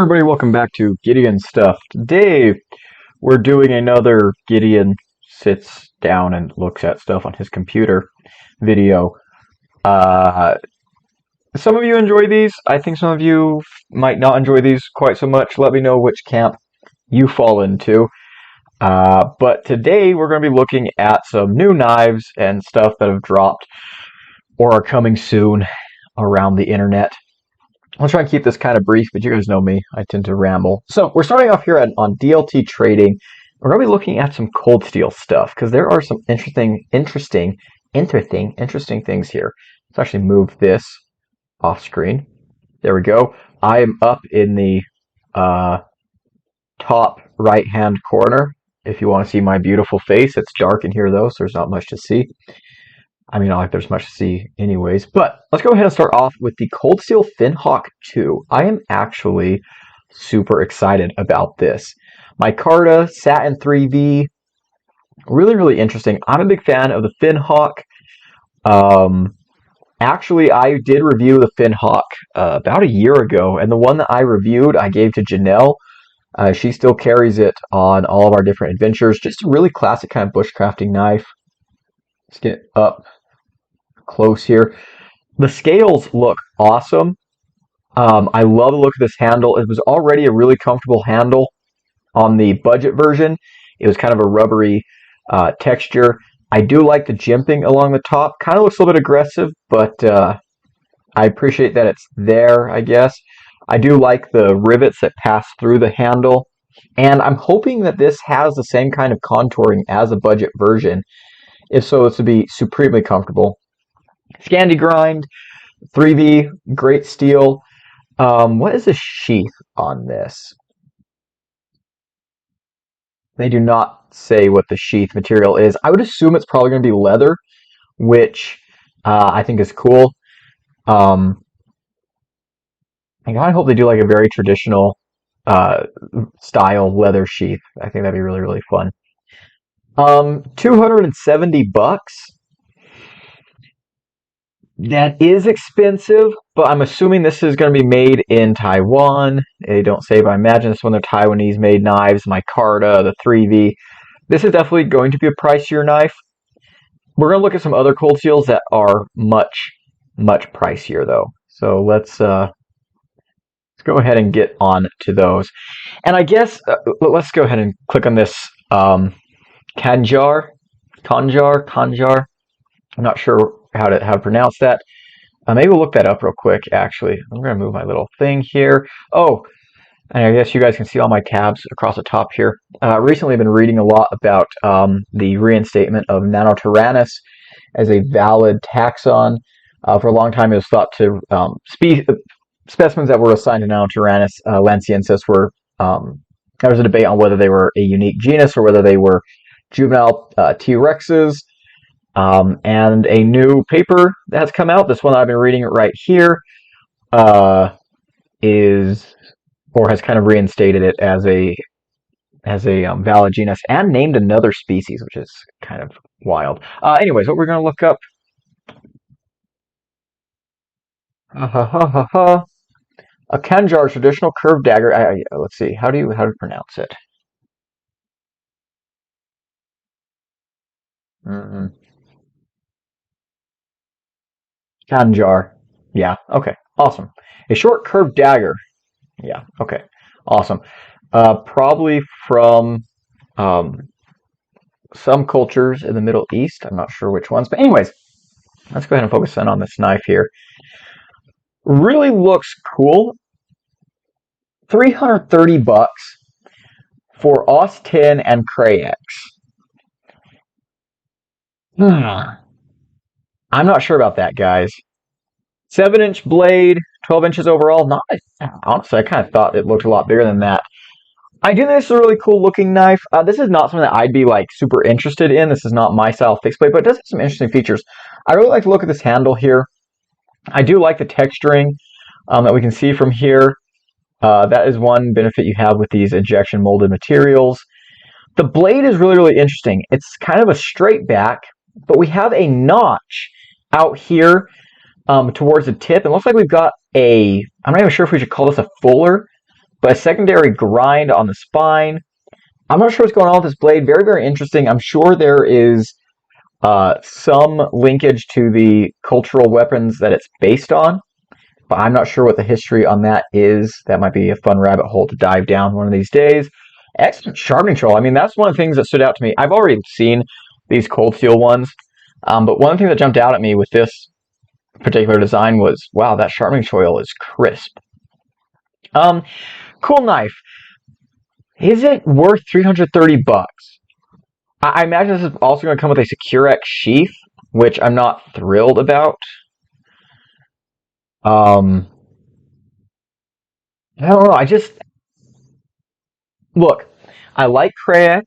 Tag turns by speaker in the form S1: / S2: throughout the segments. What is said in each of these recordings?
S1: Everybody, welcome back to Gideon Stuff. Today, we're doing another Gideon sits down and looks at stuff on his computer video. Uh, some of you enjoy these. I think some of you might not enjoy these quite so much. Let me know which camp you fall into. But today, we're going to be looking at some new knives and stuff that have dropped or are coming soon around the internet. I'll try and keep this kind of brief, but you guys know me. I tend to ramble. So we're starting off here on DLT trading. We're going to be looking at some cold steel stuff because there are some interesting things here. Let's actually move this off screen. There we go. I am up in the top right-hand corner. If you want to see my beautiful face, it's dark in here though, so there's not much to see. I mean, not like there's much to see anyways, but let's go ahead and start off with the Cold Steel Finhawk 2. I am actually super excited about this. Micarta, Satin 3V, really interesting. I'm a big fan of the Finhawk. Actually, I did review the Finhawk about a year ago, and the one that I reviewed, I gave to Janelle. She still carries it on all of our different adventures. Just a really classic kind of bushcrafting knife. Let's get up close here. The scales look awesome. I love the look of this handle. It was already a really comfortable handle on the budget version. It was kind of a rubbery texture. I do like the jimping along the top. Kind of looks a little bit aggressive, but I appreciate that it's there, I guess. I do like the rivets that pass through the handle, and I'm hoping that this has the same kind of contouring as a budget version. If so, it's to be supremely comfortable. Scandi grind, 3V, great steel. What is the sheath on this? They do not say what the sheath material is. I would assume it's probably going to be leather, which I think is cool. I kind of hope they do like a very traditional style leather sheath. I think that'd be really fun. $270. That is expensive, but I'm assuming this is going to be made in Taiwan. They don't say, but I imagine this one they're Taiwanese made knives. Micarta, the 3V. This is definitely going to be a pricier knife. We're going to look at some other cold steels that are much pricier though. So let's go ahead and get on to those. And I guess let's go ahead and click on this Kanjar. I'm not sure how to pronounce that. Maybe we'll look that up real quick, actually. I'm going to move my little thing here. Oh, and I guess you guys can see all my tabs across the top here. Recently, I've been reading a lot about the reinstatement of Nanotyrannus as a valid taxon. For a long time, it was thought to specimens that were assigned to Nanotyrannus lansiensis were there was a debate on whether they were a unique genus or whether they were juvenile T-Rexes. And a new paper that has come out, this one I've been reading right here, has kind of reinstated it as a valid genus and named another species, which is kind of wild. Anyways, what we're going to look up. A Kanjar traditional curved dagger. Let's see. How to pronounce it? Kanjar. Yeah, okay. Awesome. A short curved dagger. Yeah, okay. Awesome. Probably from some cultures in the Middle East. I'm not sure which ones. But anyways, let's go ahead and focus in on this knife here. Really looks cool. $330 for Aus 10 and Crayex. I'm not sure about that, guys. 7-inch blade, 12 inches overall. Not honestly, I kind of thought it looked a lot bigger than that. I do think this is a really cool looking knife. This is not something that I'd be like super interested in. This is not my style fixed blade, but it does have some interesting features. I really like to look at this handle here. I do like the texturing that we can see from here. That is one benefit you have with these injection molded materials. The blade is really interesting. It's kind of a straight back, but we have a notch out here towards the tip. It looks like we've got I'm not even sure if we should call this a fuller, but a secondary grind on the spine. I'm not sure what's going on with this blade. Very, very interesting. I'm sure there is some linkage to the cultural weapons that it's based on, but I'm not sure what the history on that is. That might be a fun rabbit hole to dive down one of these days. Excellent sharpening control. I mean, that's one of the things that stood out to me. I've already seen these cold steel ones, but one thing that jumped out at me with this particular design was, wow, that sharpening choil is crisp. Um, cool knife. Is it worth 330 bucks? I imagine this is also going to come with a Securex sheath, which I'm not thrilled about. Um, I don't know. I just look. I like Crayex.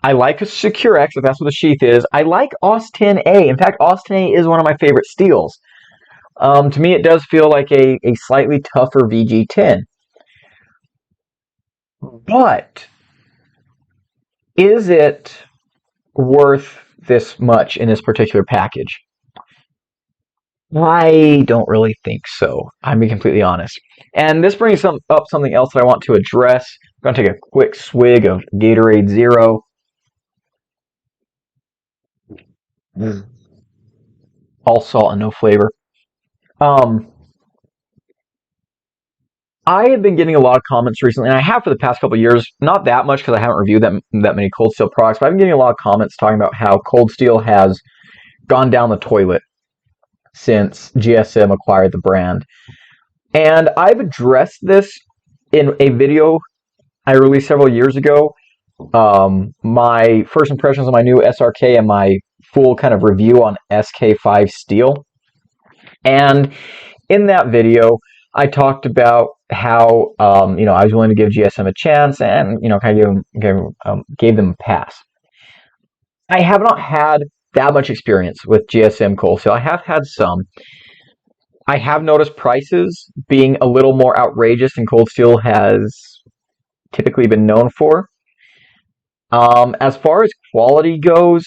S1: I like a Securex, if that's what the sheath is. I like Austin A. In fact, Austin A is one of my favorite steels. To me, it does feel like a slightly tougher VG10. But is it worth this much in this particular package? I don't really think so. I'm being completely honest. And this brings up something else that I want to address. I'm going to take a quick swig of Gatorade Zero. All salt and no flavor. Um, I have been getting a lot of comments recently, and I have for the past couple of years. Not that much because I haven't reviewed that many Cold Steel products, but I've been getting a lot of comments talking about how Cold Steel has gone down the toilet since GSM acquired the brand. And I've addressed this in a video I released several years ago. My first impressions on my new SRK and my full kind of review on SK5 Steel. And in that video, I talked about how I was willing to give GSM a chance and kind of gave them a pass. I have not had that much experience with GSM cold steel. I have had some. I have noticed prices being a little more outrageous than cold steel has typically been known for. As far as quality goes,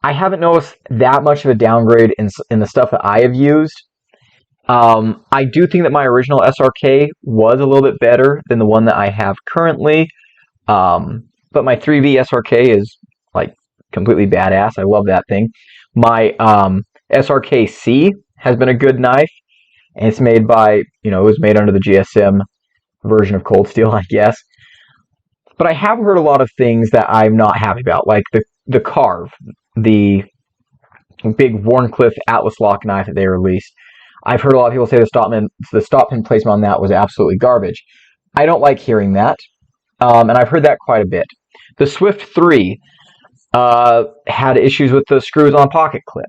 S1: I haven't noticed that much of a downgrade in the stuff that I have used. I do think that my original SRK was a little bit better than the one that I have currently. But my 3V SRK is like completely badass. I love that thing. My SRK-C has been a good knife, and it's made by, it was made under the GSM version of Cold Steel, I guess. But I have heard a lot of things that I'm not happy about, like the Carve, the big Warncliffe Atlas Lock knife that they released. I've heard a lot of people say the stop pin placement on that was absolutely garbage. I don't like hearing that, and I've heard that quite a bit. The Swift 3 had issues with the screws on a pocket clip.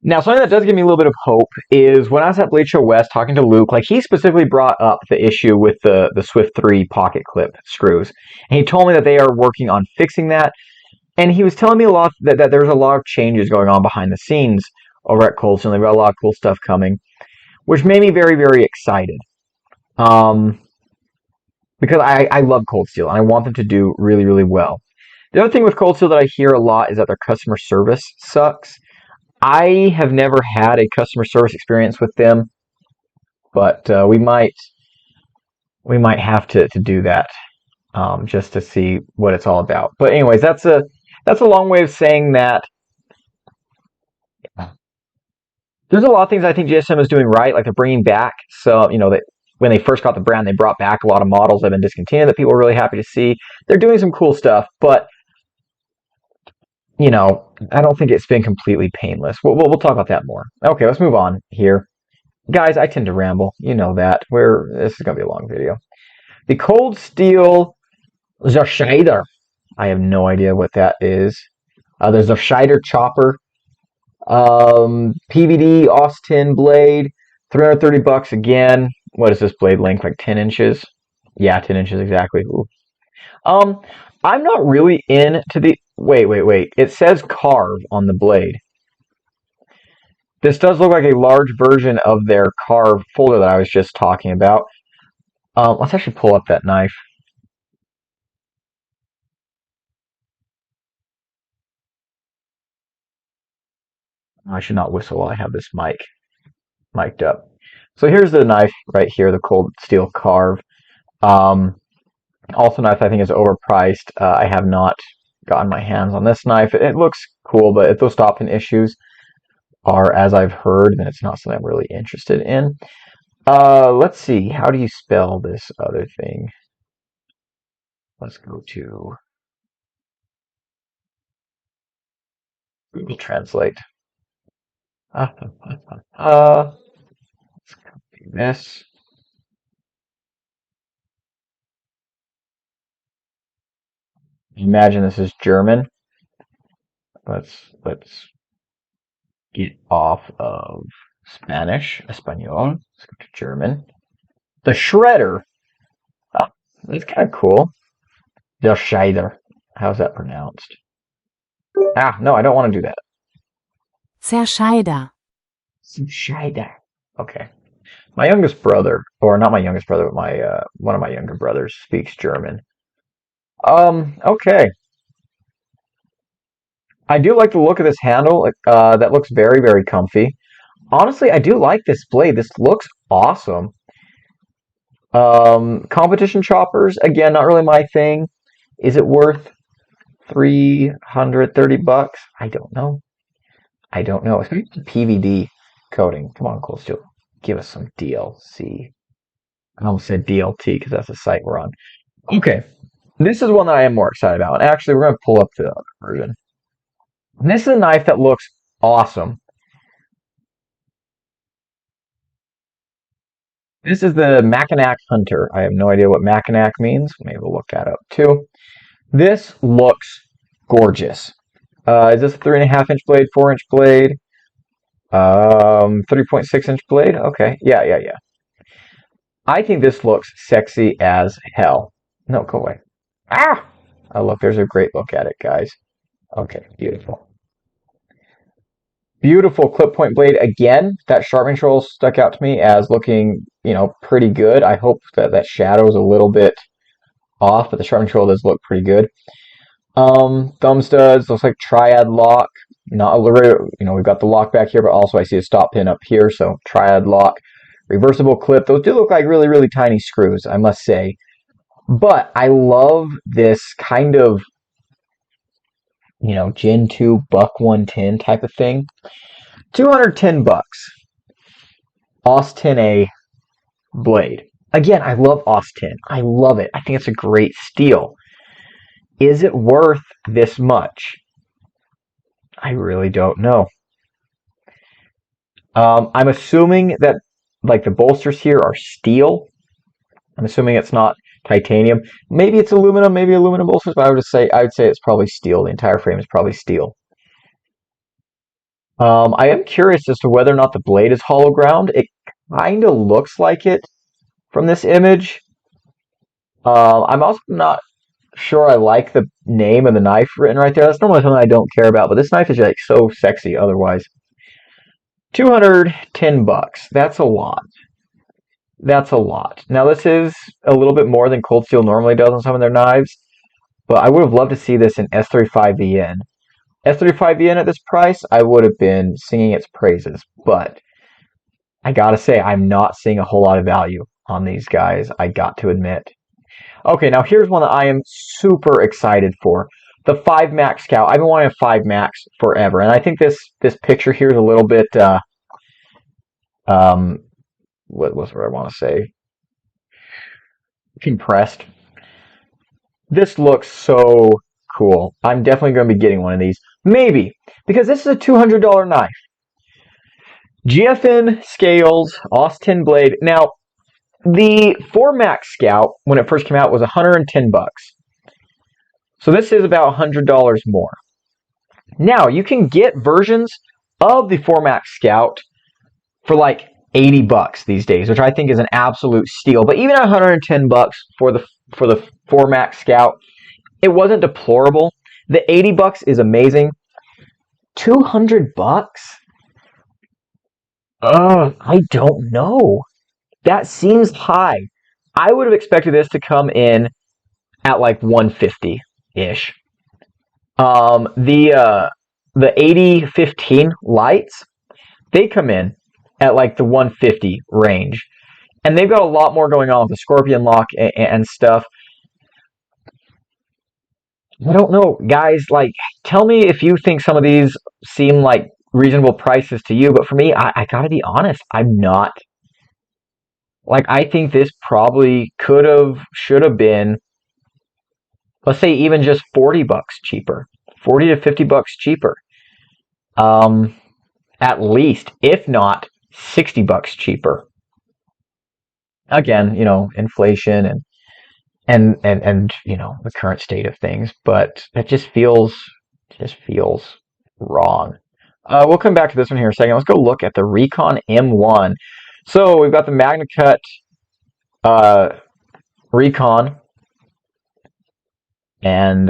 S1: Now, something that does give me a little bit of hope is when I was at Blade Show West talking to Luke, like he specifically brought up the issue with the Swift 3 pocket clip screws. And he told me that they are working on fixing that. And he was telling me a lot that there's a lot of changes going on behind the scenes over at Cold Steel. They've got a lot of cool stuff coming, which made me very, very excited. Because I love Cold Steel and I want them to do really, really well. The other thing with Cold Steel that I hear a lot is that their customer service sucks. I have never had a customer service experience with them, but we might have to do that just to see what it's all about. But anyways, that's a long way of saying that there's a lot of things I think GSM is doing right, like they're bringing back. So that when they first got the brand, they brought back a lot of models that have been discontinued that people are really happy to see. They're doing some cool stuff, but I don't think it's been completely painless. We'll talk about that more. Okay, let's move on here. Guys, I tend to ramble. You know that. This is going to be a long video. The Cold Steel Zerscheider. I have no idea what that is. There's a Zerscheider chopper. PVD Austin blade. 330 bucks again. What is this blade length? Like 10 inches? Yeah, 10 inches exactly. Ooh. I'm not really into the... Wait. It says Carve on the blade. This does look like a large version of their Carve folder that I was just talking about. Let's actually pull up that knife. I should not whistle while I have this mic'd up. So here's the knife right here, the Cold Steel Carve. Um, Also, knife I think is overpriced. I have not gotten my hands on this knife. It looks cool, but if those stopping issues are as I've heard, then it's not something I'm really interested in. Let's see. How do you spell this other thing? Let's go to Google Translate. Let's copy this. Imagine this is German. Let's get off of Spanish, Espanol. Let's go to German. The shredder. Oh, that's kind of cool. Der Scheider. How's that pronounced? No, I don't want to do that.
S2: Zerscheider.
S1: Scheider. Okay. My youngest brother, or not my youngest brother, but my one of my younger brothers speaks German. Okay. I do like the look of this handle. That looks very, very comfy. Honestly, I do like this blade. This looks awesome. Competition choppers, again, not really my thing. Is it worth $330? I don't know. I don't know. It's PVD coating. Come on, Cold Steel. Give us some DLC. I almost said DLT because that's the site we're on. Okay. This is one that I am more excited about. And actually, we're going to pull up the other version. And this is a knife that looks awesome. This is the Mackinac Hunter. I have no idea what Mackinac means. Maybe we'll look that up too. This looks gorgeous. Is this a 3.5-inch blade, 4-inch blade? 3.6-inch blade? Okay. Yeah. I think this looks sexy as hell. No, go away. Oh, look, there's a great look at it, guys. Okay, beautiful. Beautiful clip point blade again. That sharpening control stuck out to me as looking, pretty good. I hope that shadow is a little bit off, but the sharpening control does look pretty good. Thumb studs, looks like triad lock. Not we've got the lock back here, but also I see a stop pin up here, so triad lock. Reversible clip. Those do look like really, really tiny screws, I must say. But I love this kind of, Gen 2 buck 110 type of thing. $210. Austin A blade. Again, I love Austin. I love it. I think it's a great steel. Is it worth this much? I really don't know. I'm assuming that like the bolsters here are steel. I'm assuming it's not titanium. Maybe it's aluminum, maybe aluminum bolsters, but I would say it's probably steel. The entire frame is probably steel. I am curious as to whether or not the blade is hollow ground. It kind of looks like it from this image. I'm also not sure I like the name of the knife written right there. That's normally something I don't care about, but this knife is like so sexy otherwise. $210. That's a lot. That's a lot. Now this is a little bit more than Cold Steel normally does on some of their knives, but I would have loved to see this in S35VN. S35VN at this price, I would have been singing its praises, but I gotta say, I'm not seeing a whole lot of value on these guys, I got to admit. Okay, now here's one that I am super excited for. The 5 Max Scout. I've been wanting a 5 Max forever, and I think this picture here is a little bit, what's what I want to say? Compressed. This looks so cool. I'm definitely going to be getting one of these. Maybe, because this is a $200 knife. GFN scales, Austin blade. Now, the 4 Max Scout, when it first came out, was $110. So this is about $100 more. Now, you can get versions of the 4 Max Scout for like $80 these days, which I think is an absolute steal. But even at $110 for the 4 Max Scout, it wasn't deplorable. The $80 is amazing. $200? I don't know. That seems high. I would have expected this to come in at like 150-ish. The 8015 lights, they come in at like the 150 range. And they've got a lot more going on with the Scorpion Lock and stuff. I don't know, guys. Like, tell me if you think some of these seem like reasonable prices to you. But for me, I gotta be honest, I'm not. Like, I think this probably could have, should have been, let's say, even just $40 cheaper, 40 to $50 cheaper. Um, at least, if not $60 cheaper. Again, inflation and the current state of things, but it just feels wrong. We'll come back to this one here in a second. Let's go look at the Recon M1. So we've got the MagnaCut Recon, and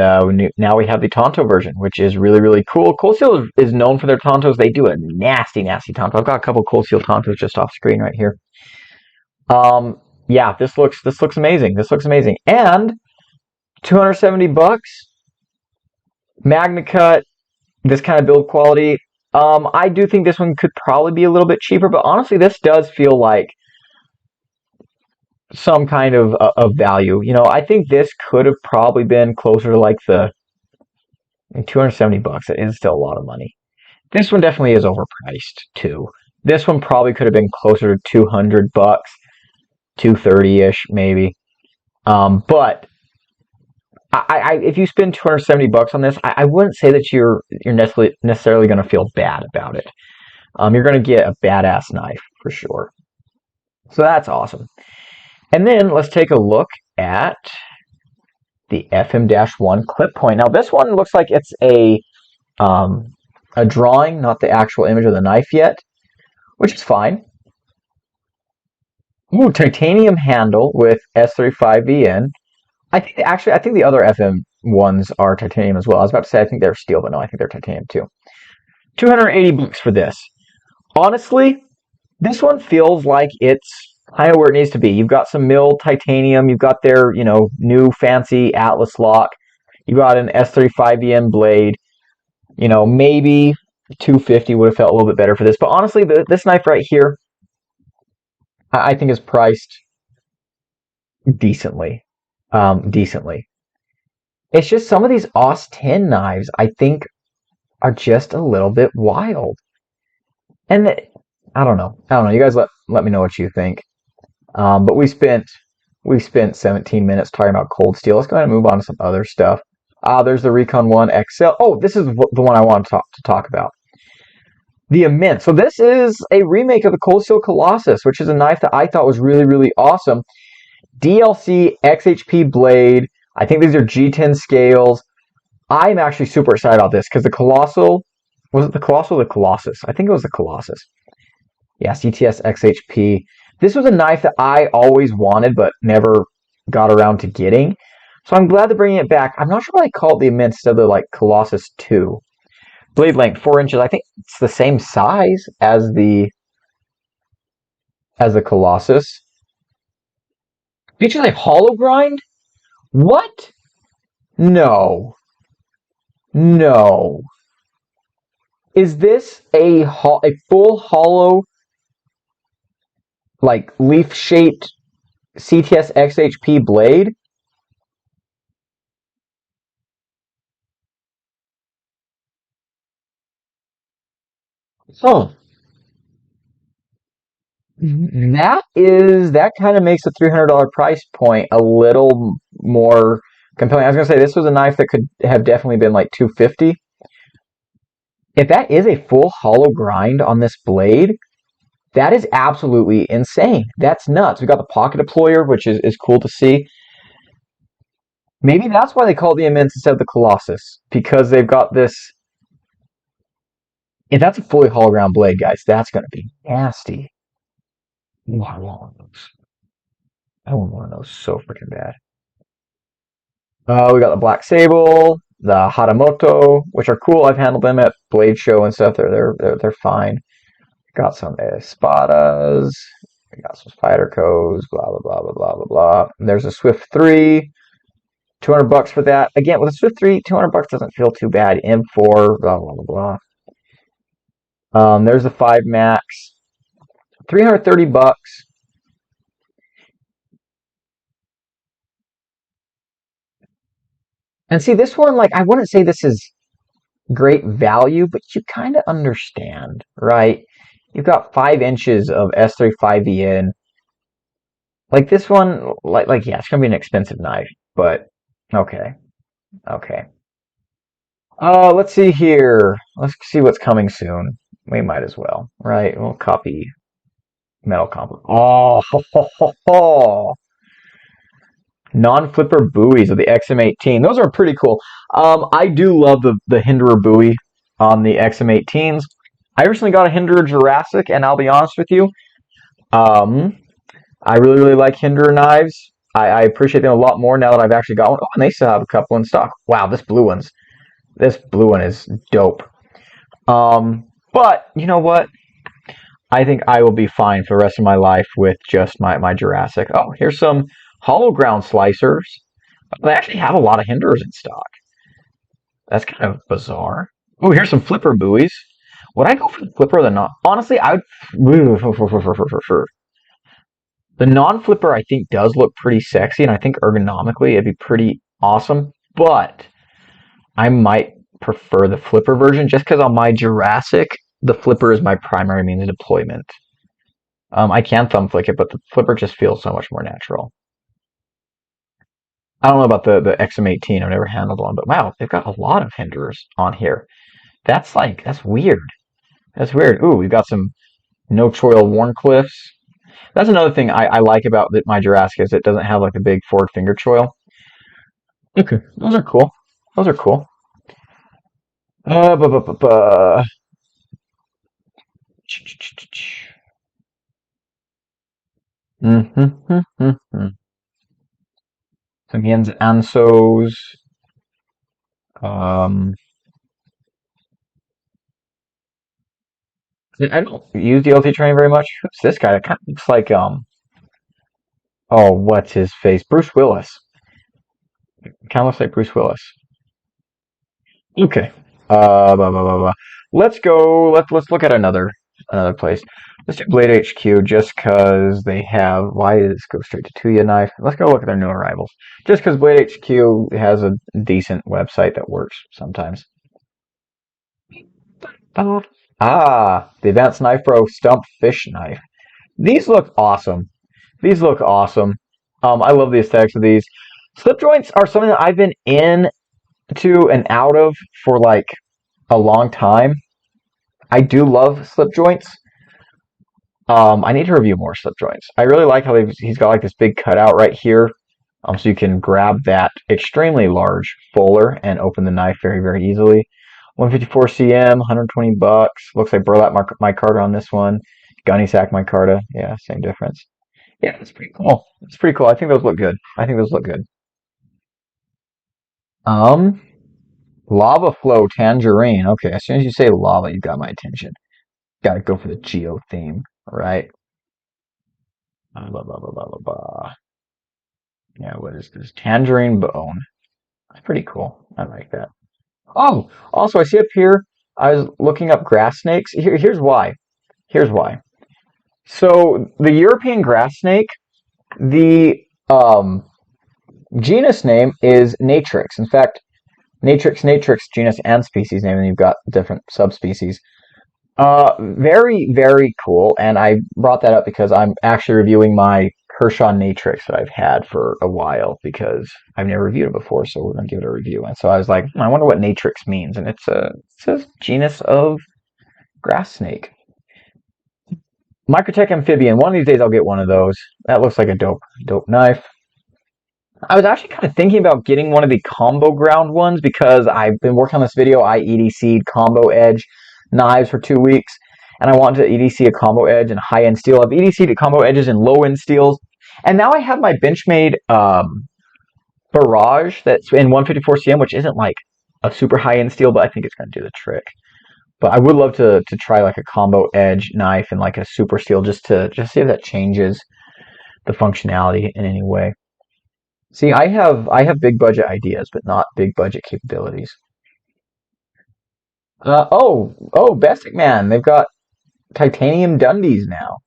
S1: now we have the Tonto version, which is really, really cool. Cold Steel is known for their Tontos. They do a nasty, nasty Tonto. I've got a couple Cold Steel Tontos just off screen right here. Yeah, this looks amazing. This looks amazing. And $270, MagnaCut, this kind of build quality. I do think this one could probably be a little bit cheaper, but honestly, this does feel like some kind of value. I think this could have probably been closer to like the $270. It is still a lot of money. This one definitely is overpriced too. This one probably could have been closer to $200, 230-ish maybe. But if you spend $270 on this, I wouldn't say that you're necessarily going to feel bad about it. You're going to get a badass knife for sure. So that's awesome. And then let's take a look at the FM-1 clip point. Now this one looks like it's a drawing, not the actual image of the knife yet, which is fine. Ooh, titanium handle with S35VN. I think the other FM ones are titanium as well. I was about to say I think they're steel, but no, I think they're titanium too. $280 for this. Honestly, this one feels like it's kind of where it needs to be. You've got some milled titanium. You've got their, new fancy Atlas lock. You got an S35VN blade. Maybe $250 would have felt a little bit better for this. But honestly, this knife right here, I think is priced decently. Decently. It's just some of these AUS 10 knives, I think, are just a little bit wild. And I don't know. You guys let me know what you think. But we spent 17 minutes talking about cold steel. Let's go ahead and move on to some other stuff. There's the Recon 1 XL. Oh, this is the one I want to talk about. The Immense. So this is a remake of the Cold Steel Colossus, which is a knife that I thought was really, really awesome. DLC XHP blade. I think these are G10 scales. I'm actually super excited about this because the Colossal, was it the Colossal or the Colossus? I think it was the Colossus. Yeah, CTS XHP. This was a knife that I always wanted but never got around to getting. So I'm glad they're bringing it back. I'm not sure why they call it the Immense instead of the Colossus 2. Blade length 4 inches. I think it's the same size as the Colossus. Features a hollow grind? What? No. No. Is this a full hollow, leaf-shaped CTS XHP blade? Huh. That kind of makes the $300 price point a little more compelling. I was gonna say this was a knife that could have definitely been like $250. If that is a full hollow grind on this blade, that is absolutely insane. That's nuts. We got the pocket deployer, which is cool to see. Maybe that's why they call it the Immense instead of the Colossus, because they've got this. If that's a fully hollow ground blade, guys, that's going to be nasty. Ooh, I want one of those. I want one of those so freaking bad. We got the Black Sable, the Haramoto, which are cool. I've handled them at Blade Show and stuff. They're fine. Got some Espadas. We got some Spydercos. Blah blah blah blah blah blah blah. And there's a Swift 3. $200 for that. Again, with a Swift 3, $200 doesn't feel too bad. M4. Blah blah blah blah. There's the 5 Max. $330. And see, this one, like, I wouldn't say this is great value, but you kind of understand, right? You've got 5 inches of S35VN. Like this one, yeah, it's gonna be an expensive knife, but okay, okay. Let's see here. Let's see what's coming soon. We might as well, right? We'll copy metal comp. Oh, ho, ho, ho, ho. Non-flipper buoys of the XM18. Those are pretty cool. I do love the Hinderer buoy on the XM18s. I recently got a Hinderer Jurassic, and I'll be honest with you, um, I really, really like Hinderer knives. I appreciate them a lot more now that I've actually got one. Oh, and they still have a couple in stock. Wow, this blue one is dope. But you know what? I think I will be fine for the rest of my life with just my Jurassic. Oh, here's some hollow ground slicers. They actually have a lot of Hinderers in stock. That's kind of bizarre. Oh, here's some flipper buoys. Would I go for the flipper or the non? Honestly, I would. The non-flipper, I think, does look pretty sexy, and I think ergonomically it'd be pretty awesome. But I might prefer the flipper version just because on my Jurassic, the flipper is my primary means of deployment. I can thumb flick it, but the flipper just feels so much more natural. I don't know about the XM18. I've never handled one, but wow, they've got a lot of Hinderers on here. That's weird. That's weird. Ooh, we've got some no choil Warncliffs. That's another thing I like about my Jurassic is it doesn't have like the big forward finger choil. Okay, those are cool. Those are cool. Uh, bu- bu- bu- bu- Mhm. Some Jens Ansos. Um, I don't use the LT train very much. Who's this guy? It kind of looks like oh, what's his face? Bruce Willis. Kind of looks like Bruce Willis. Okay. Blah, blah, blah, blah. Let's go. Let's look at another place. Let's do Blade HQ just because they have. Why did this go straight to Tuya Knife? Let's go look at their new arrivals. Just because Blade HQ has a decent website that works sometimes. The Advanced Knife Pro Stump Fish Knife. These look awesome. These look awesome. I love the aesthetics of these. Slip joints are something that I've been into and out of for like a long time. I do love slip joints. I need to review more slip joints. I really like how he's got like this big cutout right here, so you can grab that extremely large fuller and open the knife very, very easily. 154 cm, $120. Looks like burlap micarta on this one. Gunny sack micarta. Yeah, same difference. Yeah, it's pretty cool. It's pretty cool. I think those look good. I think those look good. Um, Lava Flow Tangerine. Okay, as soon as you say lava, you got my attention. Got to go for the geo theme, right? Blah, blah, blah, blah, blah, blah. Yeah, what is this? Tangerine bone. That's pretty cool. I like that. Oh, also, I see up here, I was looking up grass snakes. Here's why. Here's why. So, the European grass snake, the um, genus name is Natrix. In fact, Natrix, genus and species name, and you've got different subspecies. Very, very cool. And I brought that up because I'm actually reviewing my Kershaw Natrix that I've had for a while because I've never reviewed it before, so we're gonna give it a review. And so I was like, I wonder what Natrix means, and it's a genus of grass snake. Microtech amphibian. One of these days I'll get one of those. That looks like a dope knife. I was actually kind of thinking about getting one of the combo ground ones because I've been working on this video. I EDC'd combo edge knives for 2 weeks, and I wanted to EDC a combo edge and high end steel. I've EDC'd combo edges and low end steels, and now I have my Benchmade Barrage that's in 154 cm, which isn't like a super high end steel, but I think it's going to do the trick. But I would love to try like a combo edge knife and like a super steel just see if that changes the functionality in any way. See, I have big budget ideas, but not big budget capabilities. Best Tech Man. They've got titanium Dundies now.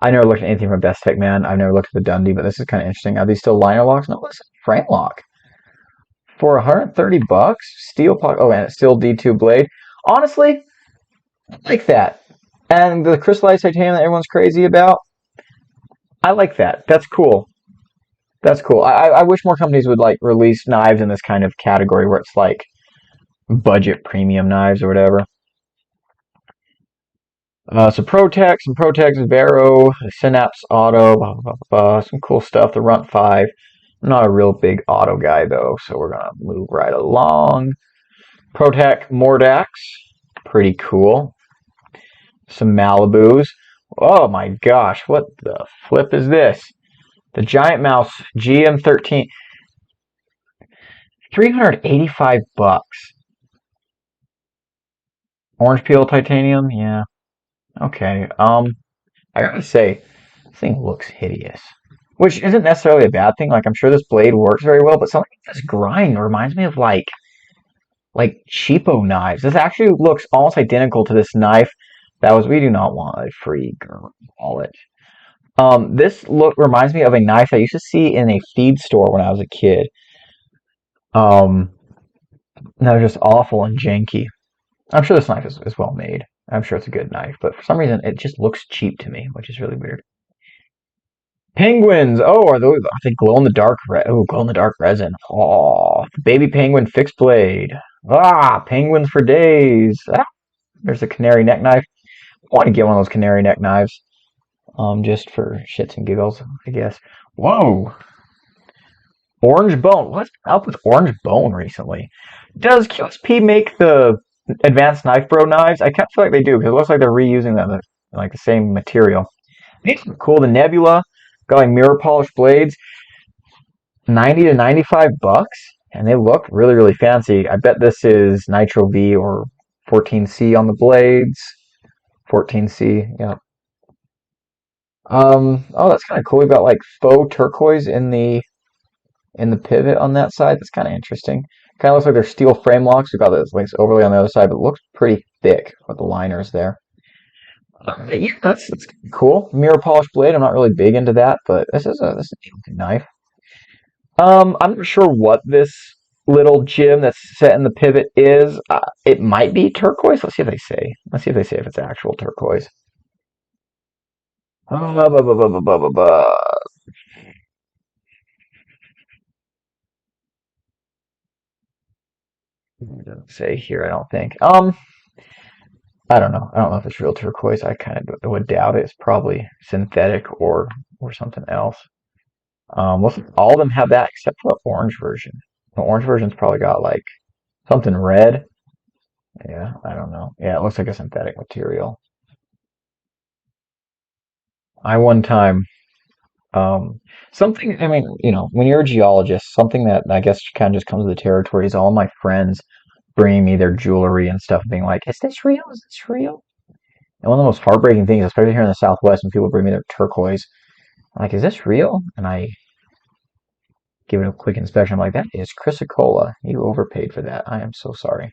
S1: I never looked at anything from Best Tech Man. I've never looked at the Dundee, but this is kind of interesting. Are these still liner locks? No, listen, frame lock. For 130 bucks, steel pocket. Oh, and it's still D2 blade. Honestly, I like that. And the crystallized titanium that everyone's crazy about, I like that. That's cool. That's cool. I wish more companies would like release knives in this kind of category where it's like budget premium knives or whatever. Some Protex, Vero, Synapse Auto, blah, blah, blah, blah, some cool stuff. The Runt 5. I'm not a real big auto guy though, so we're gonna move right along. Protec Mordax, pretty cool. Some Malibus. Oh my gosh, what the flip is this? The Giant Mouse GM13, 385 bucks. Orange peel titanium, yeah. Okay. I gotta say, this thing looks hideous. Which isn't necessarily a bad thing. Like I'm sure this blade works very well, but something like this grind reminds me of like cheapo knives. This actually looks almost identical to this knife that was we do not want a free wallet. This look reminds me of a knife I used to see in a feed store when I was a kid. Um, that was just awful and janky. I'm sure this knife is well made. I'm sure it's a good knife, but for some reason it just looks cheap to me, which is really weird. Penguins. Oh, are they glow in the dark? Glow in the dark resin. Oh, baby penguin fixed blade. Ah, penguins for days. Ah, there's a canary neck knife. I want to get one of those canary neck knives. Just for shits and giggles, I guess. Whoa, orange bone. What's up with orange bone recently? Does QSP make the advanced knife bro knives? I kind of feel like they do because it looks like they're reusing them, like the same material. These are cool. The Nebula got like mirror polished blades, 90 to 95 bucks, and they look really really fancy. I bet this is Nitro V or 14C on the blades. 14C, yeah. Oh, that's kind of cool. We've got like faux turquoise in the pivot on that side. That's kind of interesting. Kind of looks like they're steel frame locks. We've got this links overlay on the other side, but it looks pretty thick with the liners there. Yeah, that's cool. Mirror polished blade. I'm not really big into that, but this is a decent knife. I'm not sure what this little gem that's set in the pivot is. It might be turquoise. Let's see if they say. Let's see if they say if it's actual turquoise. Blah, blah, blah, blah, blah, blah, blah, blah. It doesn't say here, I don't think. I don't know. I don't know if it's real turquoise. I kind of would doubt it. It's probably synthetic or something else. All of them have that except for the orange version. The orange version's probably got like something red. Yeah, I don't know. Yeah, it looks like a synthetic material. I one time, something, I mean, when you're a geologist, something that I guess kind of just comes with the territory is all my friends bringing me their jewelry and stuff, being like, "Is this real? Is this real?" And one of the most heartbreaking things, especially here in the Southwest, when people bring me their turquoise, I'm like, "Is this real?" And I give it a quick inspection. I'm like, "That is chrysocolla. You overpaid for that. I am so sorry."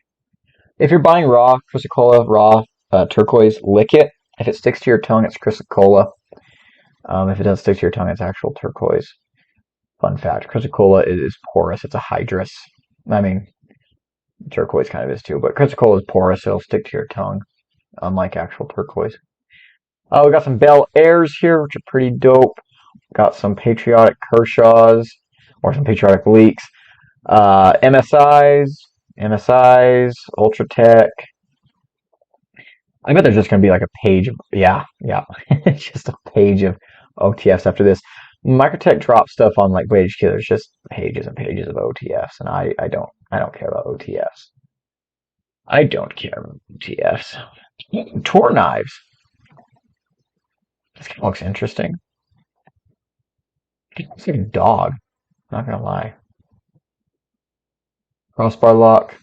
S1: If you're buying raw chrysocolla, raw turquoise, lick it. If it sticks to your tongue, it's chrysocolla. If it doesn't stick to your tongue, it's actual turquoise. Fun fact: chrysocolla is porous. It's a hydrous. I mean, turquoise kind of is too, but chrysocolla is porous. So it'll stick to your tongue, unlike actual turquoise. We got some Bel Airs here, which are pretty dope. Got some Patriotic Kershaws, or some Patriotic Leaks. MSIs, Ultratech. I bet there's just going to be like a page of, yeah, yeah. It's just a page of OTFs after this. Microtech drops stuff on like Wage Killers, just pages and pages of OTFs, and I don't care about OTFs. I don't care about OTFs. Tour knives. This kind of looks interesting. It looks like a dog. Not gonna lie. Crossbar lock,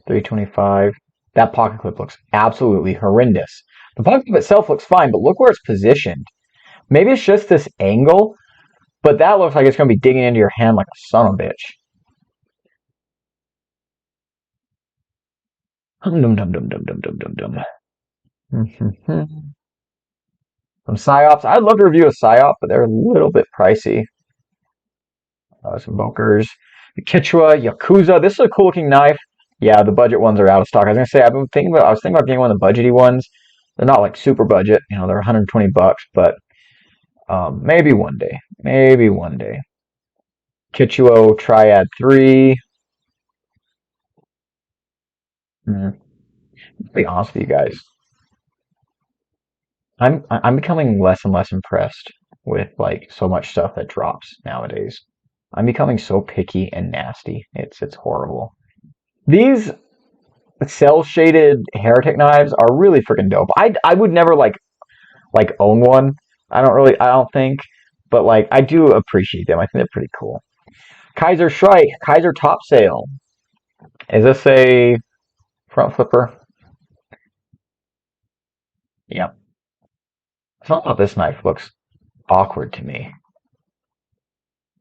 S1: 325. That pocket clip looks absolutely horrendous. The pocket clip itself looks fine, but look where it's positioned. Maybe it's just this angle, but that looks like it's going to be digging into your hand like a son of a bitch. Dum dum dum dum dum dum dum dum. Some psyops. I'd love to review a psyop, but they're a little bit pricey. Some Bokers. Kichwa Yakuza. This is a cool looking knife. Yeah, the budget ones are out of stock. I was gonna say I was thinking about getting one of the budgety ones. They're not like super budget, they're 120 bucks, but maybe one day. Maybe one day. Kichuo Triad 3. Mm, to be honest with you guys, I'm becoming less and less impressed with like so much stuff that drops nowadays. I'm becoming so picky and nasty. It's horrible. These cell shaded heretic knives are really freaking dope. I would never like own one. I don't think, but like I do appreciate them. I think they're pretty cool. Kaiser Shrike, Kaiser Top Sale. Is this a front flipper? Yep. Something about this knife looks awkward to me.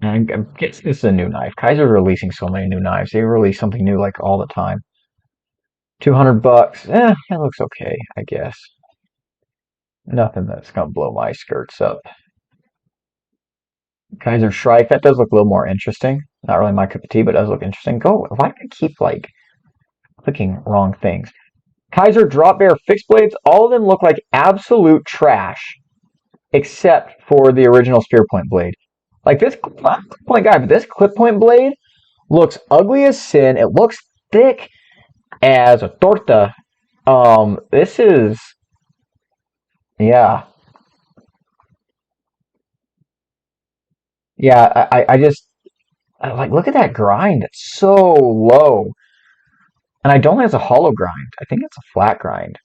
S1: And I guess this is a new knife. Kaiser's releasing so many new knives. They release something new like all the time. 200 bucks. It looks okay, I guess. Nothing that's gonna blow my skirts up. Kaiser Shrike, that does look a little more interesting. Not really my cup of tea, but it does look interesting. Why do I keep like clicking wrong things? Kaiser Drop Bear fixed blades, all of them look like absolute trash, except for the original Spear Point blade. Like this, I'm a clip point guy, but this clip point blade looks ugly as sin. It looks thick as a torta. This is, yeah, yeah. I just like look at that grind. It's so low, and I don't think it's a hollow grind. I think it's a flat grind.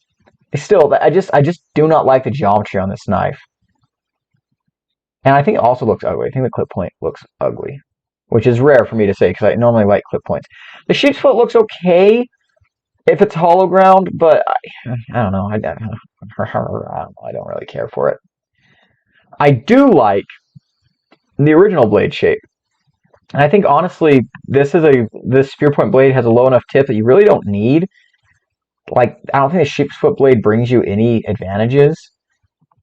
S1: Still, I just do not like the geometry on this knife, and I think it also looks ugly. I think the clip point looks ugly, which is rare for me to say because I normally like clip points. The sheep's foot looks okay if it's hollow ground, but I don't know. I don't really care for it. I do like the original blade shape. And I think honestly, this spear point blade has a low enough tip that you really don't need. Like, I don't think the sheep's foot blade brings you any advantages.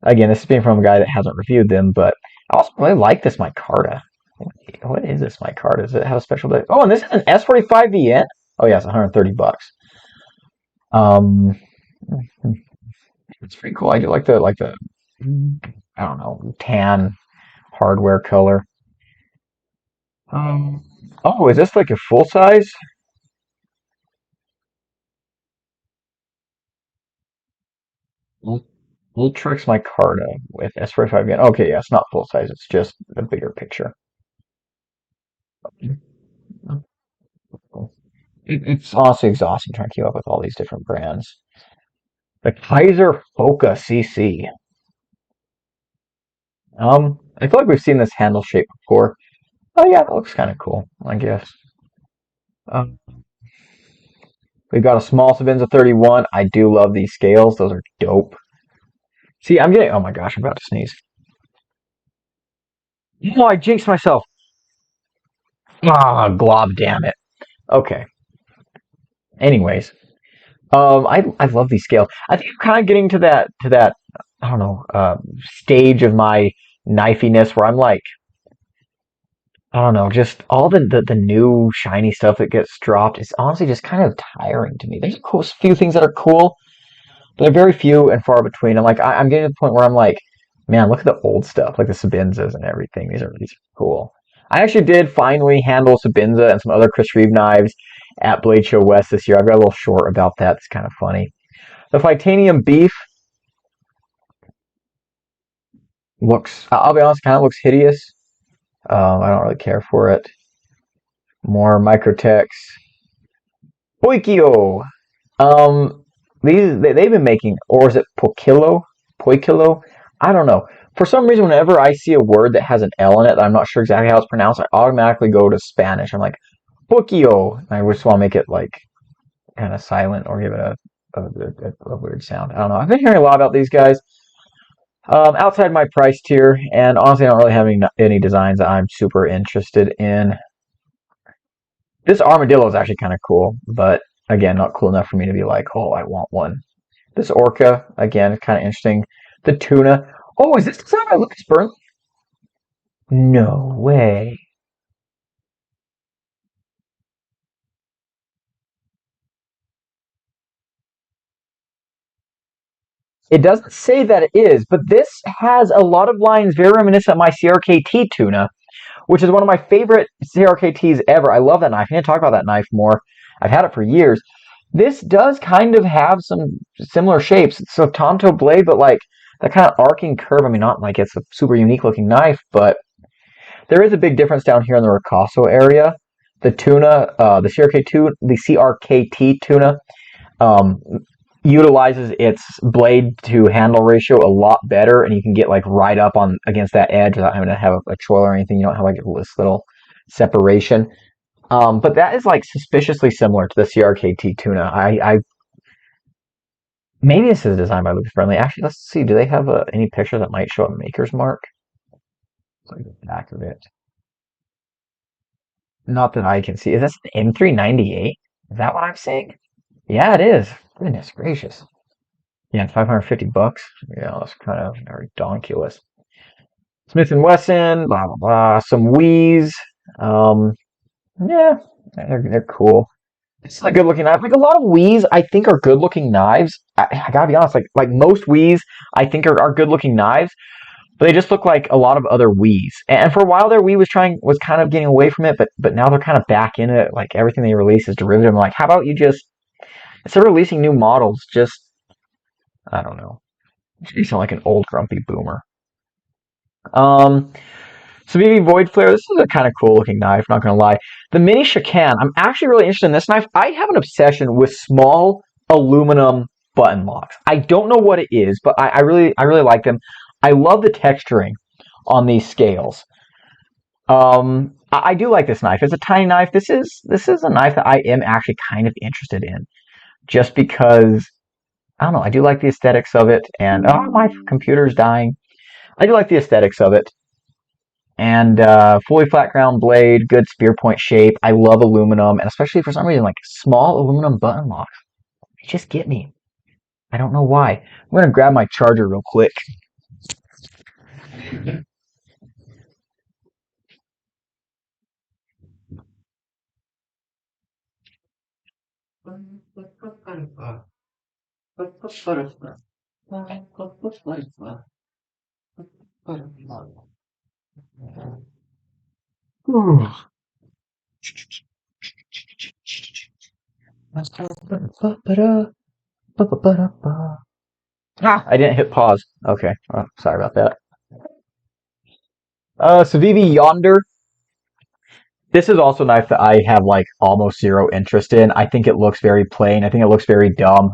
S1: Again, this is being from a guy that hasn't reviewed them, but I also really like this micarta. What is this micarta? Does it have a special day? Oh, and this is an S45VN? Oh yeah, it's 130 bucks. Um, it's pretty cool. I do like the I don't know, tan hardware color. Um, oh, is this like a full size? Ultrix micarta with S45VN. Okay, yeah, it's not full size. It's just a bigger picture. It's honestly exhausting trying to keep up with all these different brands. The Kaiser Foca CC. I feel like we've seen this handle shape before. Oh yeah, that looks kind of cool, I guess. Um, we've got a small Savinza 31. I do love these scales. Those are dope. See, I'm getting. Oh my gosh, I'm about to sneeze. No, I jinxed myself. Ah, glob, damn it. Okay. Anyways, I love these scales. I think I'm kind of getting to that I don't know stage of my knifiness where I'm like I don't know, just all the new shiny stuff that gets dropped is honestly just kind of tiring to me. There's a cool, few things that are cool, but they're very few and far between. I'm getting to the point where I'm like, man, look at the old stuff, like the Sabinzas and everything. These are cool. I actually did finally handle Sabinza and some other Chris Reeve knives at Blade Show West this year. I've got a little short about that. It's kind of funny. The Titanium Beef looks, I'll be honest, kind of looks hideous. I don't really care for it. More Microtex. Poikio. Um, they've been making, or is it Pokilo? Poikilo? I don't know. For some reason, whenever I see a word that has an L in it that I'm not sure exactly how it's pronounced, I automatically go to Spanish. I'm like, Poikio. And I just want to make it like kind of silent or give it a weird sound. I don't know. I've been hearing a lot about these guys outside my price tier, and honestly, I don't really have any designs that I'm super interested in. This armadillo is actually kind of cool, but again, not cool enough for me to be like, oh, I want one. This orca, again, is kind of interesting. The tuna. Oh, is this designed by Lucas Burnley? No way. It doesn't say that it is, but this has a lot of lines very reminiscent of my CRKT tuna, which is one of my favorite CRKTs ever. I love that knife. I need to talk about that knife more. I've had it for years. This does kind of have some similar shapes. It's a Tonto blade, but like that kind of arcing curve. I mean, not like it's a super unique looking knife, but there is a big difference down here in the Ricasso area. The tuna, the CRKT tuna, um, utilizes its blade to handle ratio a lot better, and you can get like right up on against that edge without having to have a choil or anything. You don't have like this little separation. But that is like suspiciously similar to the CRKT tuna. I maybe this is designed by Lucas Friendly. Actually, let's see. Do they have any picture that might show a maker's mark? Like the back of it. Not that I can see. Is this an M398? Is that what I'm saying? Yeah, it is. Goodness gracious. Yeah, $550. Yeah, that's kind of ridiculous. Smith and Wesson, blah blah blah. Some Wheeze. Um, yeah, they're cool. It's a good looking knife. Like a lot of Wheeze, I think are good looking knives. I gotta be honest. Like most Wheeze, I think are good looking knives, but they just look like a lot of other Wheeze. And for a while there, Wii was kind of getting away from it, but now they're kind of back in it. Like everything they release is derivative. I'm like, how about you just instead of releasing new models, just I don't know. You sound like an old grumpy boomer. Um, so BB Void Flare, this is a kind of cool looking knife, not gonna lie. The Mini Shakan, I'm actually really interested in this knife. I have an obsession with small aluminum button locks. I don't know what it is, but I really like them. I love the texturing on these scales. I do like this knife. It's a tiny knife. This is a knife that I am actually kind of interested in, just because I don't know. I do like the aesthetics of it, and oh, my computer's dying. I do like the aesthetics of it. And fully flat ground blade, good spear point shape. I love aluminum, and especially for some reason, like small aluminum button locks. They just get me. I don't know why. I'm gonna grab my charger real quick. Ah, I didn't hit pause. Okay, well, sorry about that. So Vivi Yonder. This is also a knife that I have like almost zero interest in. I think it looks very plain. I think it looks very dumb.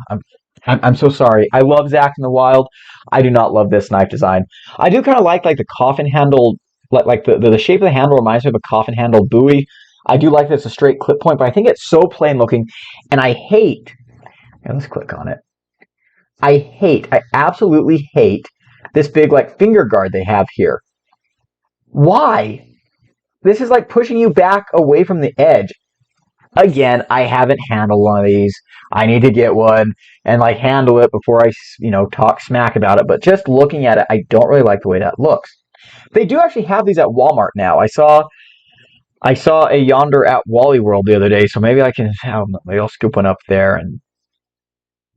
S1: I'm so sorry. I love Zach in the Wild. I do not love this knife design. I do kind of like the coffin handled, like the shape of the handle reminds me of a coffin handled buoy. I do like that it's a straight clip point, but I think it's so plain looking, and I hate. Yeah, let's click on it. I absolutely hate this big like finger guard they have here. Why? This is like pushing you back away from the edge. Again, I haven't handled one of these. I need to get one and like handle it before I, talk smack about it. But just looking at it, I don't really like the way that looks. They do actually have these at Walmart now. I saw a Yonder at Wally World the other day, so maybe I can maybe I'll scoop one up there, and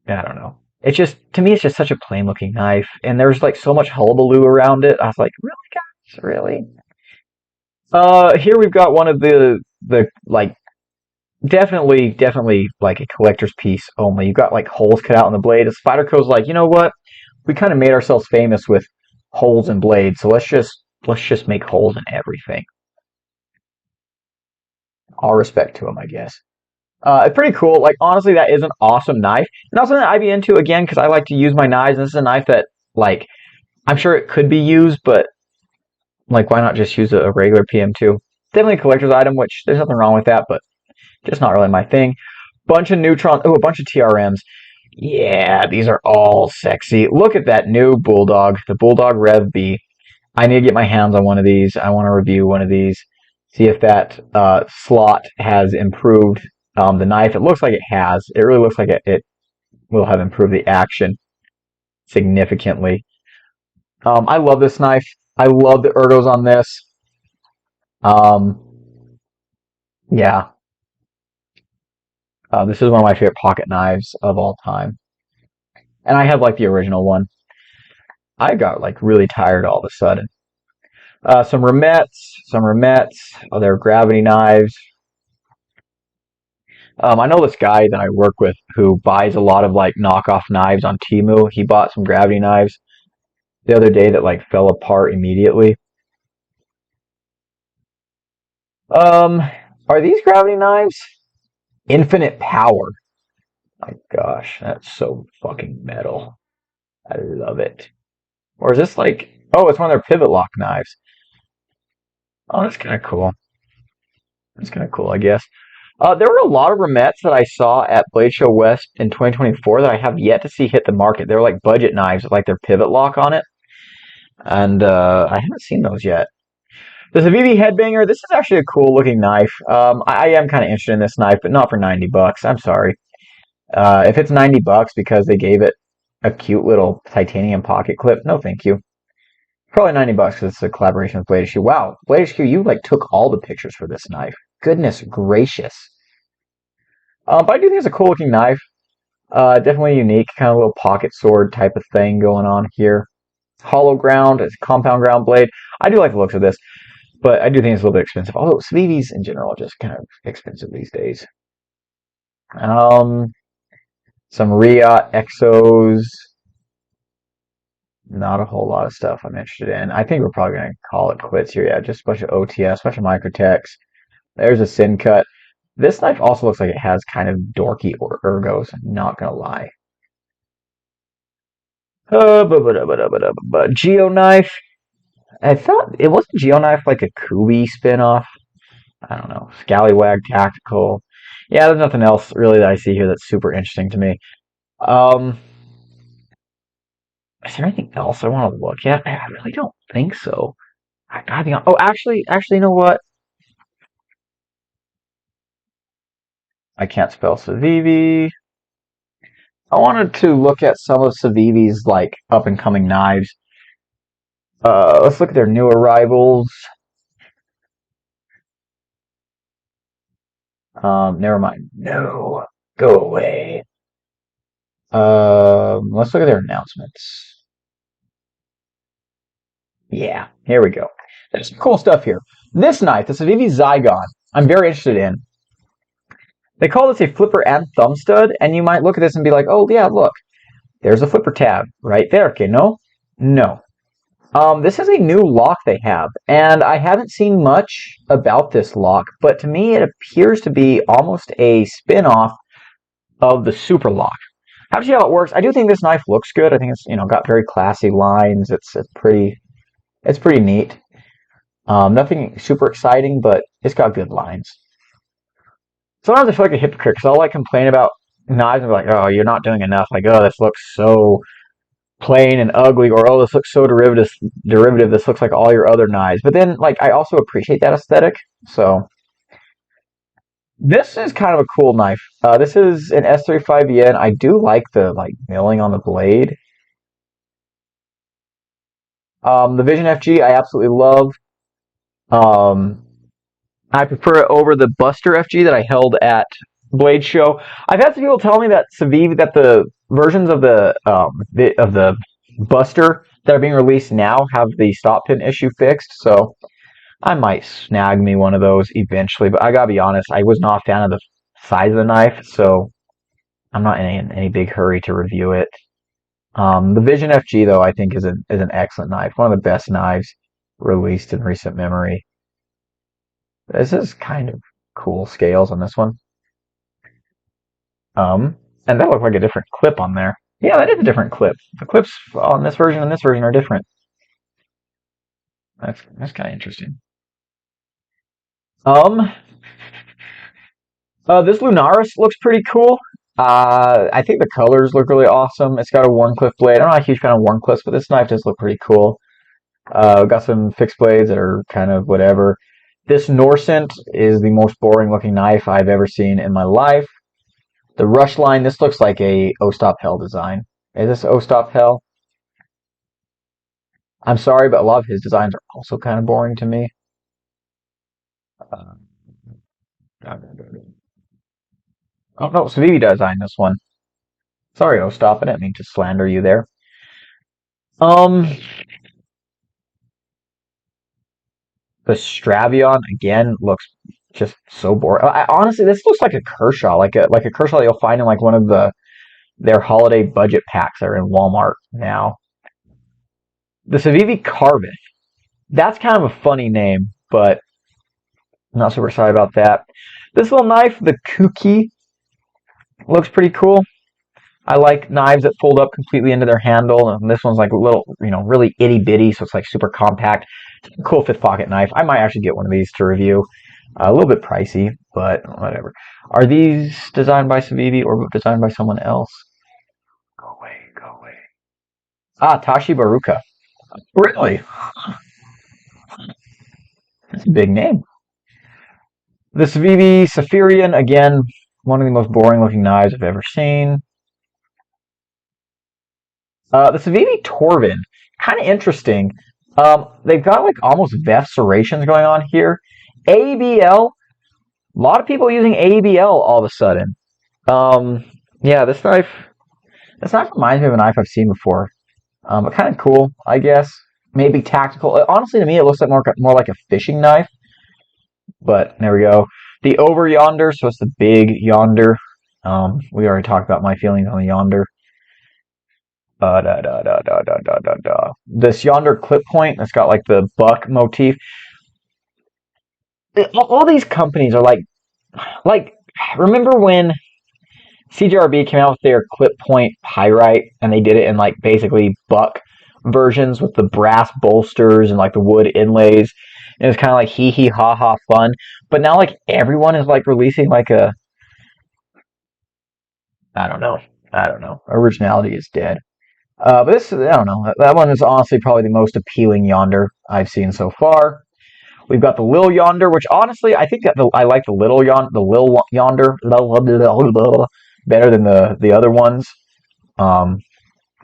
S1: I don't know. It's just to me, it's just such a plain looking knife, and there's like so much hullabaloo around it. I was like, really, guys, really? Here we've got one of the like definitely like a collector's piece only. You've got like holes cut out in the blade. The Spyderco's like, you know what? We kind of made ourselves famous with holes in blades, so let's just make holes in everything. All respect to them, I guess. It's pretty cool. Like honestly, that is an awesome knife. Not something that I'd be into again because I like to use my knives. And this is a knife that like I'm sure it could be used, but like why not just use a regular PM2? Definitely a collector's item, which there's nothing wrong with that, but just not really my thing. Bunch of Neutron. Oh, a bunch of TRMs. Yeah, these are all sexy. Look at that new Bulldog, the Bulldog Rev B. I need to get my hands on one of these. I want to review one of these. See if that slot has improved the knife. It looks like it has. It really looks like it will have improved the action significantly. I love this knife. I love the ergos on this. Um, yeah, this is one of my favorite pocket knives of all time. And I have like the original one. I got like really tired all of a sudden. Some Ramettes. Oh, they're gravity knives. I know this guy that I work with who buys a lot of like knockoff knives on Temu. He bought some gravity knives the other day that like fell apart immediately. Um, are these gravity knives? Infinite power. My gosh, that's so fucking metal. I love it. Or is this like, oh, it's one of their pivot lock knives. Oh, that's kind of cool. That's kind of cool, I guess. There were a lot of Ramettes that I saw at Blade Show West in 2024 that I have yet to see hit the market. They're like budget knives with like their pivot lock on it, and I haven't seen those yet. The Civivi Headbanger. This is actually a cool looking knife. I am kind of interested in this knife, but not for $90. I'm sorry. If it's $90 because they gave it a cute little titanium pocket clip, no, thank you. Probably $90 because it's a collaboration with Blade HQ. Wow, Blade HQ, you like took all the pictures for this knife. Goodness gracious. But I do think it's a cool looking knife. Definitely unique, kind of a little pocket sword type of thing going on here. Hollow ground, it's a compound ground blade. I do like the looks of this, but I do think it's a little bit expensive. Although Civivis in general are just kind of expensive these days. Um, some Ria Exos. Not a whole lot of stuff I'm interested in. I think we're probably going to call it quits here. Yeah, just a bunch of OTS, a bunch of Microtechs. There's a Sin Cut. This knife also looks like it has kind of dorky ergos. I'm not going to lie. Geo Knife. I thought it wasn't Geo Knife like a Kubi spinoff. I don't know. Scallywag Tactical. Yeah, there's nothing else really that I see here that's super interesting to me. Um, is there anything else I want to look at? I really don't think so. I think. Oh, actually, you know what? I can't spell Civivi. I wanted to look at some of Civivi's like up and coming knives. Let's look at their new arrivals. Never mind. No, go away. Let's look at their announcements. Yeah, here we go. There's some cool stuff here. This knife, the Civivi Zygon, I'm very interested in. They call this a flipper and thumb stud, and you might look at this and be like, oh yeah, look, there's a flipper tab right there. Okay, no, no. This is a new lock they have, and I haven't seen much about this lock, but to me it appears to be almost a spin-off of the super lock. Have to see how it works. I do think this knife looks good. I think it's got very classy lines. It's pretty neat. Nothing super exciting, but it's got good lines. Sometimes I feel like a hypocrite because I'll like complain about knives and be like, oh, you're not doing enough. Like, oh, this looks so plain and ugly, or oh, this looks so derivative. This looks like all your other knives. But then, like, I also appreciate that aesthetic. So this is kind of a cool knife. This is an S35N. I do like the like milling on the blade. The Vision FG, I absolutely love. Um, I prefer it over the Buster FG that I held at Blade Show. I've had some people tell me that the versions of the Buster that are being released now have the stop pin issue fixed. So I might snag me one of those eventually. But I gotta be honest, I was not a fan of the size of the knife, so I'm not in any big hurry to review it. The Vision FG though, I think is an excellent knife, one of the best knives released in recent memory. This is kind of cool scales on this one. And that looked like a different clip on there. Yeah, that is a different clip. The clips on this version and this version are different. That's kind of interesting. Um, this Lunaris looks pretty cool. I think the colors look really awesome. It's got a Warncliffe blade. I'm not a huge fan of Warncliffes, but this knife does look pretty cool. Got some fixed blades that are kind of whatever. This Norcent is the most boring looking knife I've ever seen in my life. The Rush line, this looks like a O Stop Hell design. Is this O Stop Hell? I'm sorry, but a lot of his designs are also kind of boring to me. Uh, oh no, Civivi designed this one. Sorry, Ostap, I didn't mean to slander you there. Um, the Stravion again looks just so boring. Honestly, this looks like a Kershaw, like a Kershaw that you'll find in like one of their holiday budget packs that are in Walmart now. The Civivi Carbon. That's kind of a funny name, but I'm not super excited about that. This little knife, the Kuki, looks pretty cool. I like knives that fold up completely into their handle, and this one's like a little, really itty bitty, so it's like super compact. It's a cool fifth pocket knife. I might actually get one of these to review. A little bit pricey, but whatever. Are these designed by Civivi or designed by someone else? Go away, go away. Ah, Tashi Baruka. Really? That's a big name. The Civivi Saphirian, again, one of the most boring looking knives I've ever seen. The Civivi Torvin, kind of interesting. They've got like almost VEF serrations going on here. ABL, a lot of people using ABL all of a sudden. Yeah, this knife reminds me of a knife I've seen before. But kind of cool, I guess. Maybe tactical. Honestly, to me, it looks like more like a fishing knife. But there we go. The over yonder, so it's the big yonder. We already talked about my feelings on the yonder. This yonder clip point that's got like the buck motif. All these companies are like. Remember when CJRB came out with their clip point pyrite, and they did it in like basically buck versions with the brass bolsters and like the wood inlays. And it was kind of like hee hee ha ha fun. But now like everyone is like releasing like a I don't know. I don't know. Originality is dead. But this, I don't know. That one is honestly probably the most appealing yonder I've seen so far. We've got the Lil Yonder, which honestly I think that I like the Lil Yonder better than the other ones. Um,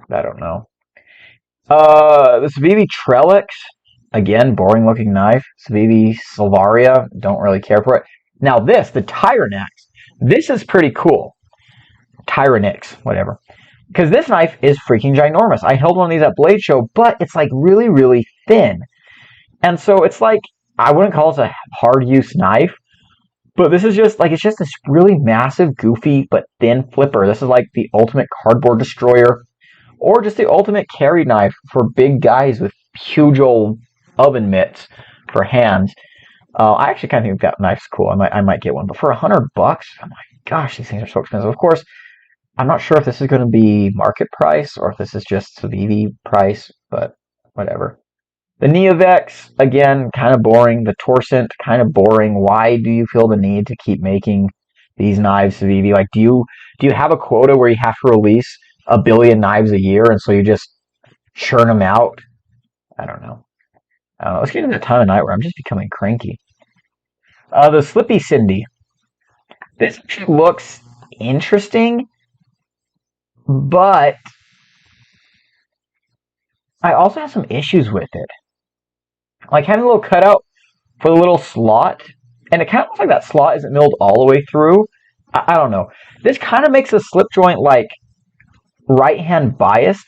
S1: I don't know. This Vivi Trellix, again, boring looking knife. Vivi Silvaria, don't really care for it. Now the Tyrannex, this is pretty cool. Tyrannix, whatever. Because this knife is freaking ginormous. I held one of these at Blade Show, but it's like really, really thin. And so it's like, I wouldn't call this a hard use knife, but this is just like, it's just this really massive, goofy, but thin flipper. This is like the ultimate cardboard destroyer, or just the ultimate carry knife for big guys with huge old oven mitts for hands. I actually kind of think that knife's cool. I might get one, but for $100, oh my gosh, these things are so expensive. Of course, I'm not sure if this is going to be market price or if this is just Civivi price, but whatever. The Neovex, again, kind of boring. The Torcent, kind of boring. Why do you feel the need to keep making these knives, Civivi? Like, do you have a quota where you have to release a billion knives a year, and so you just churn them out? I don't know. I don't know. Let's get into the time of night where I'm just becoming cranky. The Slippy Cindy. This actually looks interesting, but I also have some issues with it. Like having a little cutout for the little slot, and it kind of looks like that slot isn't milled all the way through. I don't know. This kind of makes the slip joint like right hand biased.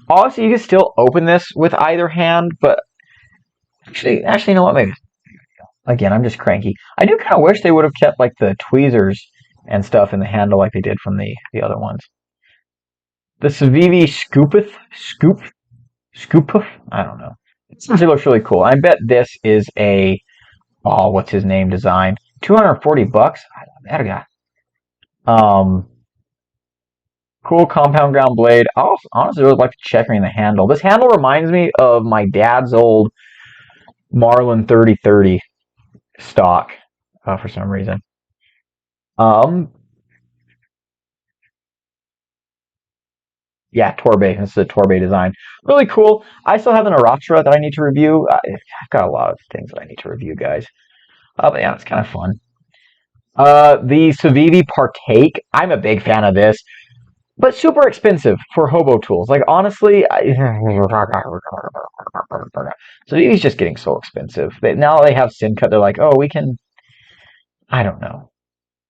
S1: Obviously, you can still open this with either hand, but actually, you know what? Maybe again, I'm just cranky. I do kind of wish they would have kept like the tweezers and stuff in the handle like they did from the other ones. The Civivi Scoopoof? I don't know. It looks really cool. I bet this is a what's his name design. $240. I love that guy. Um, cool compound ground blade. I also, honestly would like to checkering the handle. This handle reminds me of my dad's old Marlin 3030 stock for some reason. Um, yeah, Torbay. This is a Torbay design. Really cool. I still have an Aratra that I need to review. I've got a lot of things that I need to review, guys. But yeah, it's kind of fun. The Civivi Partake. I'm a big fan of this, but super expensive for hobo tools. Like honestly, Civivi's just getting so expensive. Now they have Sin Cut. They're like, oh, we can. I don't know.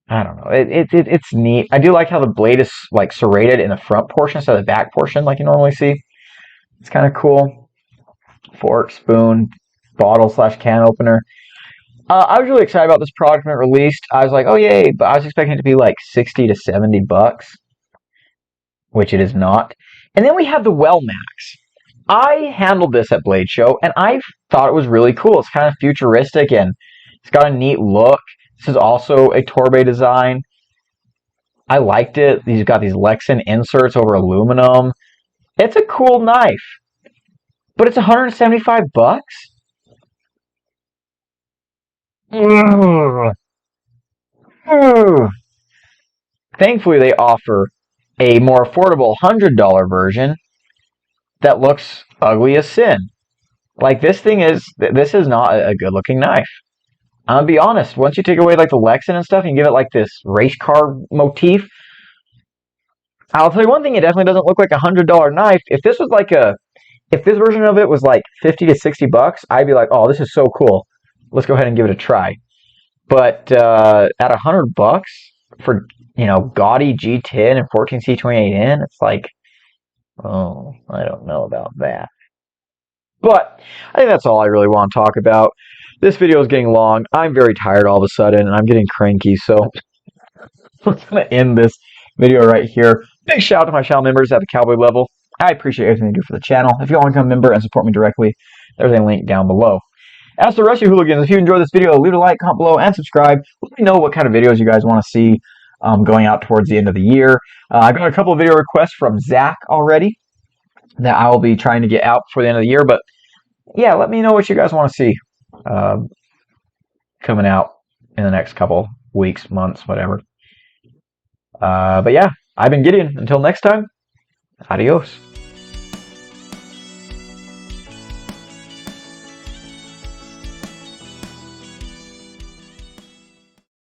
S1: I don't know. It's neat. I do like how the blade is like serrated in the front portion instead of the back portion like you normally see. It's kind of cool. Fork, spoon, bottle slash can opener. I was really excited about this product when it released. I was like, oh yay, but I was expecting it to be like 60 to 70 bucks, which it is not. And then we have the Well Max. I handled this at Blade Show, and I thought it was really cool. It's kind of futuristic, and it's got a neat look. This is also a Torbay design. I liked it. He's got these Lexan inserts over aluminum. It's a cool knife, but it's 175 bucks. Ugh. Ugh. Thankfully, they offer a more affordable $100 version that looks ugly as sin. Like this is not a good looking knife. I'll be honest. Once you take away like the Lexan and stuff, and give it like this race car motif, I'll tell you one thing: it definitely doesn't look like $100 knife. If this version of it was like 50 to 60 bucks, I'd be like, oh, this is so cool. Let's go ahead and give it a try. But at $100 for gaudy G10 and 14C28N, it's like, oh, I don't know about that. But I think that's all I really want to talk about. This video is getting long. I'm very tired all of a sudden, and I'm getting cranky, so we're going to end this video right here. Big shout out to my channel members at the Cowboy level. I appreciate everything you do for the channel. If you want to become a member and support me directly, there's a link down below. As for the rest of you hooligans, if you enjoyed this video, leave a like, comment below, and subscribe. Let me know what kind of videos you guys want to see going out towards the end of the year. I got a couple of video requests from Zach already that I will be trying to get out before the end of the year. But yeah, let me know what you guys want to see coming out in the next couple weeks, months, whatever. But yeah, I've been Gideon. Until next time, adios.